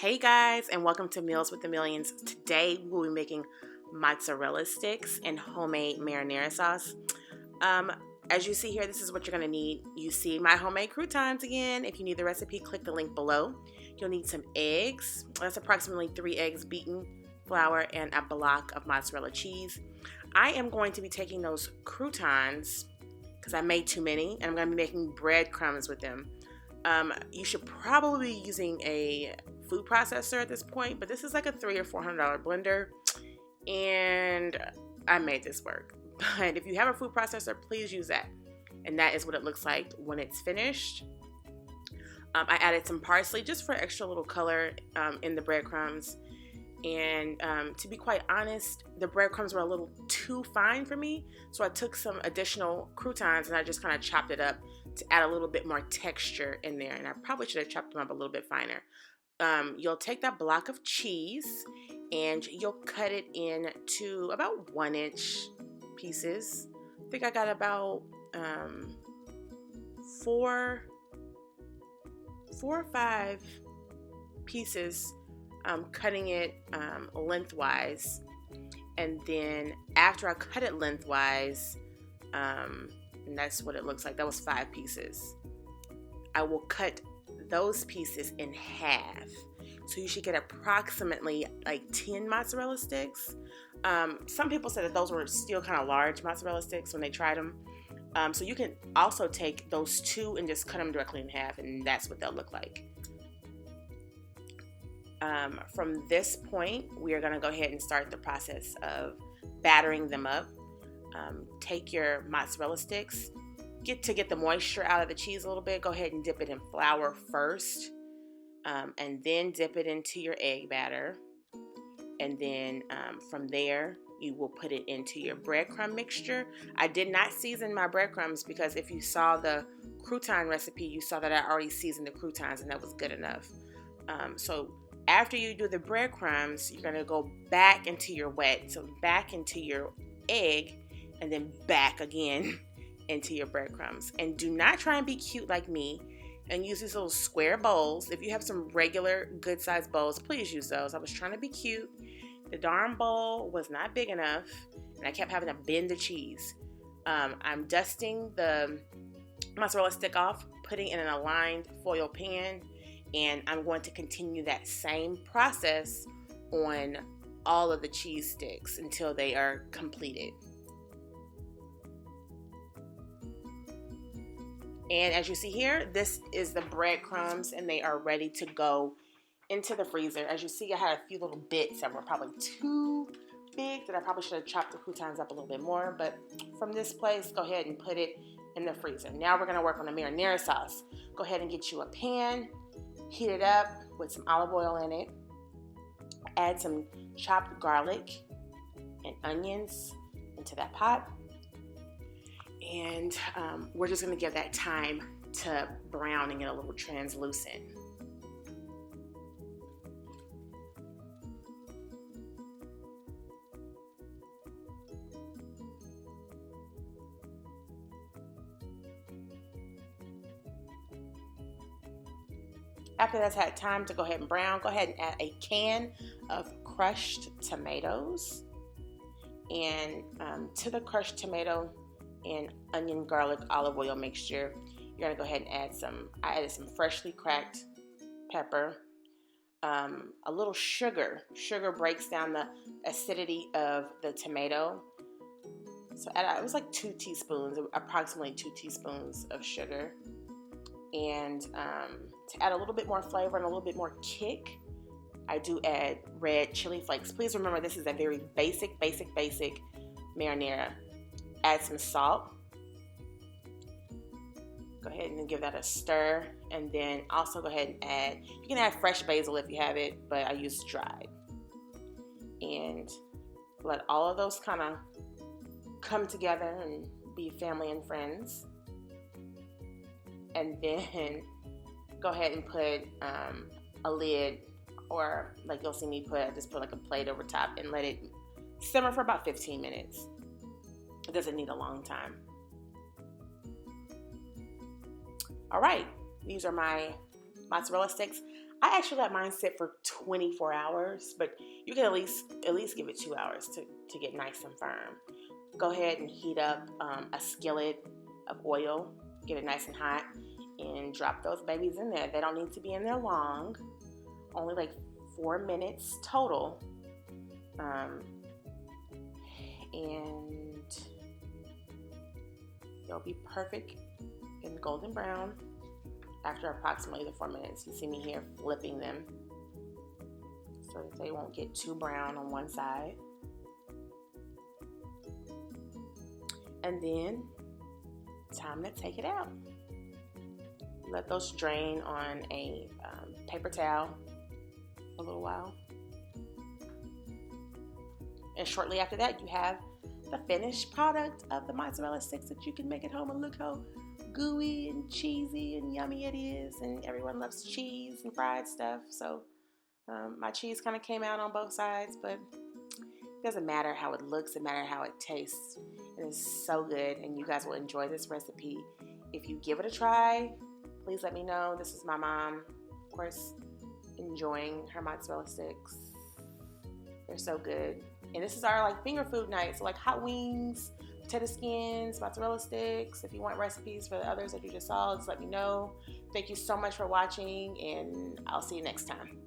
Hey guys, and welcome to Meals with the Millions. Today we'll be making mozzarella sticks and homemade marinara sauce. As you see here, this is what you're going to need. You see my homemade croutons again. If you need the recipe, click the link below. You'll need some eggs. That's approximately 3 eggs beaten, flour, and a block of mozzarella cheese. I am going to be taking those croutons because I made too many, and I'm going to be making breadcrumbs with them. You should probably be using a food processor at this point, but this is like a $300 or $400 blender, and I made this work. But if you have a food processor, please use that. And that is what it looks like when it's finished. I added some parsley just for extra little color in the breadcrumbs. And to be quite honest, the breadcrumbs were a little too fine for me. So I took some additional croutons and I just kind of chopped it up to add a little bit more texture in there. And I probably should have chopped them up a little bit finer. You'll take that block of cheese and you'll cut it into about 1-inch pieces. I think I got about 4 or 5 pieces, cutting it lengthwise. And then after I cut it lengthwise, and that's what it looks like. That was 5 pieces. I will cut those pieces in half. So you should get approximately like 10 mozzarella sticks. Some people said that those were still kind of large mozzarella sticks when they tried them. So you can also take those 2 and just cut them directly in half, and that's what they'll look like. From this point, we are going to go ahead and start the process of battering them up. Take your mozzarella sticks, get the moisture out of the cheese a little bit. Go ahead and dip it in flour first, and then dip it into your egg batter. And then from there, you will put it into your breadcrumb mixture. I did not season my breadcrumbs because if you saw the crouton recipe, you saw that I already seasoned the croutons and that was good enough. So after you do the breadcrumbs, you're going to go back into your wet. So back into your egg and then back again into your breadcrumbs. And do not try and be cute like me and use these little square bowls. If you have some regular good sized bowls, please use those. I was trying to be cute. The darn bowl was not big enough and I kept having to bend the cheese. I'm dusting the mozzarella stick off, putting it in an aligned foil pan, and I'm going to continue that same process on all of the cheese sticks until they are completed. And as you see here, this is the breadcrumbs and they are ready to go into the freezer. As you see, I had a few little bits that were probably too big that I probably should have chopped the croutons up a little bit more. But from this place, go ahead and put it in the freezer. Now we're going to work on the marinara sauce. Go ahead and get you a pan, heat it up with some olive oil in it. Add some chopped garlic and onions into that pot. And we're just going to give that time to brown and get a little translucent. After that's had time to go ahead and brown, go ahead and add a can of crushed tomatoes. And to the crushed tomato and onion, garlic, olive oil mixture, you're gonna go ahead and I added some freshly cracked pepper, a little sugar. Sugar breaks down the acidity of the tomato. So it was like 2 teaspoons, approximately 2 teaspoons of sugar. And to add a little bit more flavor and a little bit more kick, I do add red chili flakes. Please remember, this is a very basic marinara. Add some salt. Go ahead and give that a stir. And then also go ahead and you can add fresh basil if you have it, but I use dried. And let all of those kind of come together and be family and friends. And then go ahead and put a lid, or like you'll see me just put like a plate over top and let it simmer for about 15 minutes. It doesn't need a long time. All right, these are my mozzarella sticks. I actually let mine sit for 24 hours, but you can at least give it 2 hours to get nice and firm. Go ahead and heat up a skillet of oil, get it nice and hot, and drop those babies in there. They don't need to be in there long, only like 4 minutes total. And they'll be perfect and golden brown after approximately the 4 minutes. You see me here flipping them so that they won't get too brown on one side. And then time to take it out. Let those drain on a paper towel a little while. And shortly after that, you have the finished product of the mozzarella sticks that you can make at home. And look how gooey and cheesy and yummy it is. And everyone loves cheese and fried stuff. So my cheese kind of came out on both sides, but it doesn't matter how it looks. It matters how it tastes. It is so good, and you guys will enjoy this recipe. If you give it a try, please let me know. This is my mom, of course, enjoying her mozzarella sticks. They're so good. And this is our like finger food night. So like hot wings, potato skins, mozzarella sticks. If you want recipes for the others that you just saw, just let me know. Thank you so much for watching, and I'll see you next time.